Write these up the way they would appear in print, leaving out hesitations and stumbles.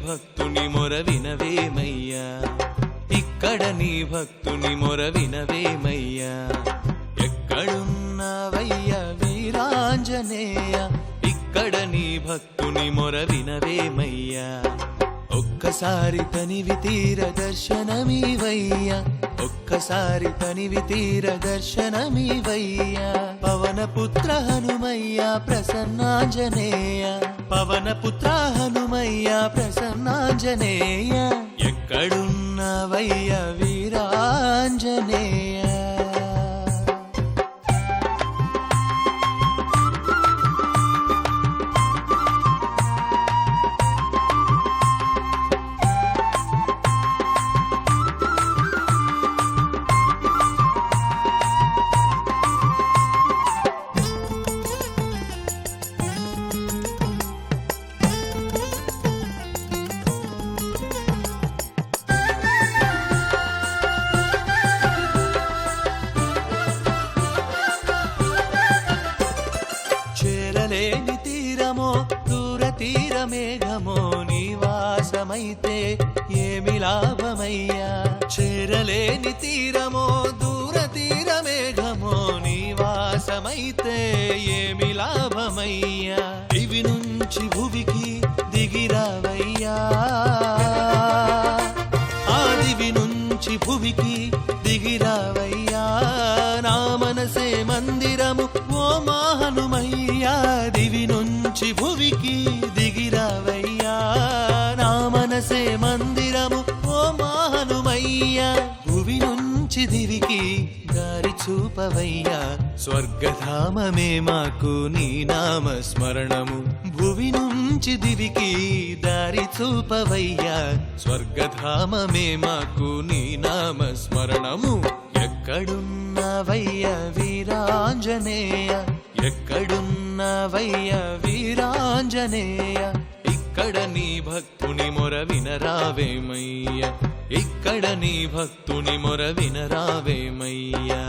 భక్తుని మొర వినవేమయ్యా, ఇక్కడ నీ భక్తుని మొర వినవేమయ్యా. ఎక్కడున్నావయ్యా వీరాంజనేయ, ఇక్కడ నీ భక్తుని మొర వినవేమయ్యా. ఒక్కసారి తనివి తీర దర్శనమీవయ్యా, ఒక్కసారి తనివి తీర దర్శనమీవయ్యా. పవనపుత్ర హనుమయ్య ప్రసన్నాంజనేయ, పవనపుత్ర హనుమయ్య ప్రసన్నాంజనేయ. ఎక్కడున్నావయ్యా వీరాంజనేయ. చేరలేని తీరమో దూర తీర మేఘమో నివాసమైతే ఏమి లాభమయ్యా. చేరలేని తీరమో దూర తీర మేఘమో నివాసమైతే ఏమి లాభమయ్యా. దివి నుంచి భువికి దిగిరావయ్యా, ఆ దివి నుంచి భువికి దిగిరావయ్యా. నా మనసే మందిరము ఓ మా హనుమయ్యా, దివి నుంచి భువికి దిగిరావయ్యా. నా మనసే మందిరము ఓ మా హనుమయ్యా. భువి నుంచి దివికి దారి చూపవయ్యా, స్వర్గధామమే మాకు నీ నామ స్మరణము. భువి నుంచి దివికి దారి చూపవయ్యా, స్వర్గధామమే మాకు నీ నామ స్మరణము. ఎక్కడున్నావయ్యా వీరాంజనేయ, ఎక్కడున్నావయ్యా వీరాంజనేయ. ఇక్కడ నీ భక్తుని మొర వినరావేమయ్యా, ఇక్కడ నీ భక్తుని మొర వినరావేమయ్యా.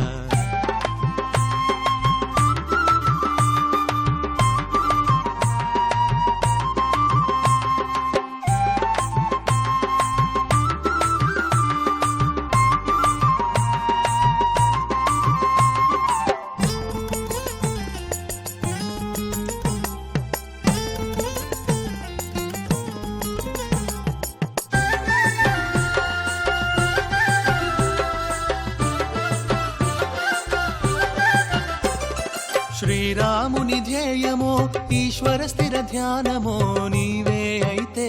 శ్రీరాముని ధ్యేయమో ఈశ్వర స్థిర ధ్యానమో నీవే అయితే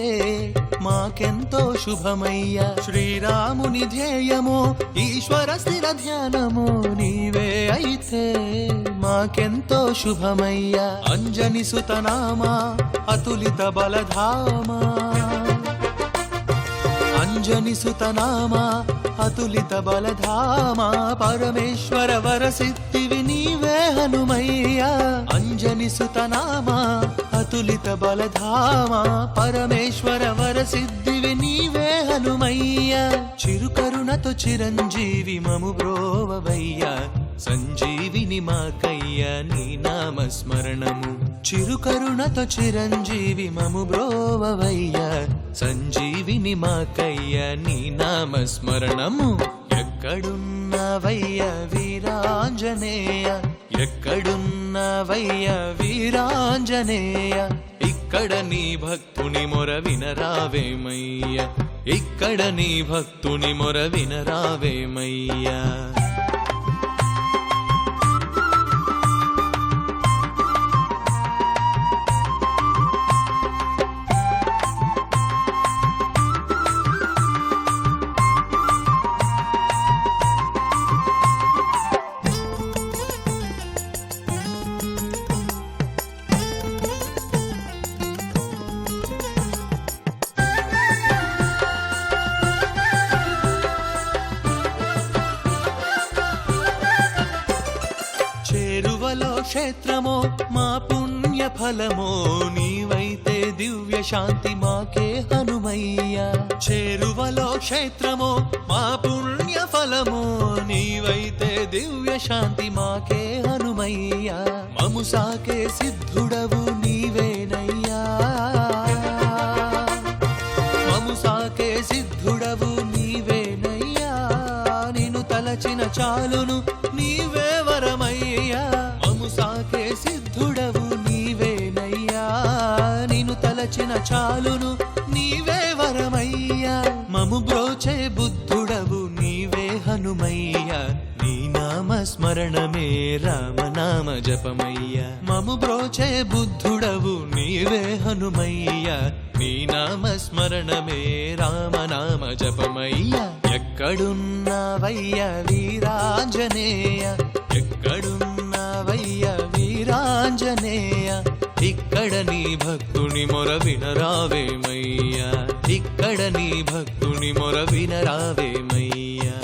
మాకెంతో శుభమయ్యా. శ్రీరాముని ధ్యేయమో ఈశ్వర స్థిర ధ్యానమో నీవే అయితే మాకెంతో శుభమయ్యా. అంజని సుతనామా అతులిత బలధామా, అంజని సుతనామా అతులిత బలధామా. పరమేశ్వర వరసిద్ధివి నీవే హనుమయ్యా. అంజని సుతనామా అతులిత బలధామా, పరమేశ్వర వరసిద్ధివి నీవే హనుమయ్యా. చిరుకరుణతో చిరంజీవి మము బ్రోవవయ్యా, సంజీవిని మాకయ్య నీ నామ స్మరణము. చిరుకరుణతో చిరంజీవి మము బ్రోవవయ్యా, సంజీవిని మాకయ్య నీ నామ స్మరణము. ఎక్కడున్నావయ్యా వీరాంజనేయ, ఎక్కడున్నావయ్యా వీరాంజనేయ. ఇక్కడ నీ భక్తుని మొర వినరావేమయ్యా, ఇక్కడ నీ భక్తుని మొర వినరావేమయ్యా. క్షేత్రమో మా పుణ్య ఫలమో నీవైతే దివ్య శాంతి మాకే హనుమయ్యా. చేరువలో క్షేత్రమో మా పుణ్య ఫలమో నీవైతే దివ్య శాంతి మాకే హనుమయ్యా. మము సాకే సిద్ధుడవు నీవేనయ్యా, తలచిన చాలును నీవే వరమయ్యా మము బ్రోచే బుద్ధుడవు నీవే హనుమయ్యా నీ నామ స్మరణమే రామనామ జపమయ్యా మము బ్రోచే బుద్ధుడవు నీవే హనుమయ్యా నీ నామ స్మరణమే రామనామ జపమయ్యా ఎక్కడున్నావయ్యా వీరాంజనేయ ఎక్కడున్నావయ్యా వీరాంజనేయ ఇక్కడ నీ భక్తుని మొర వినరావేమయ్యా ఇక్కడ నీ భక్తుని మొర వినరావేమయ్యా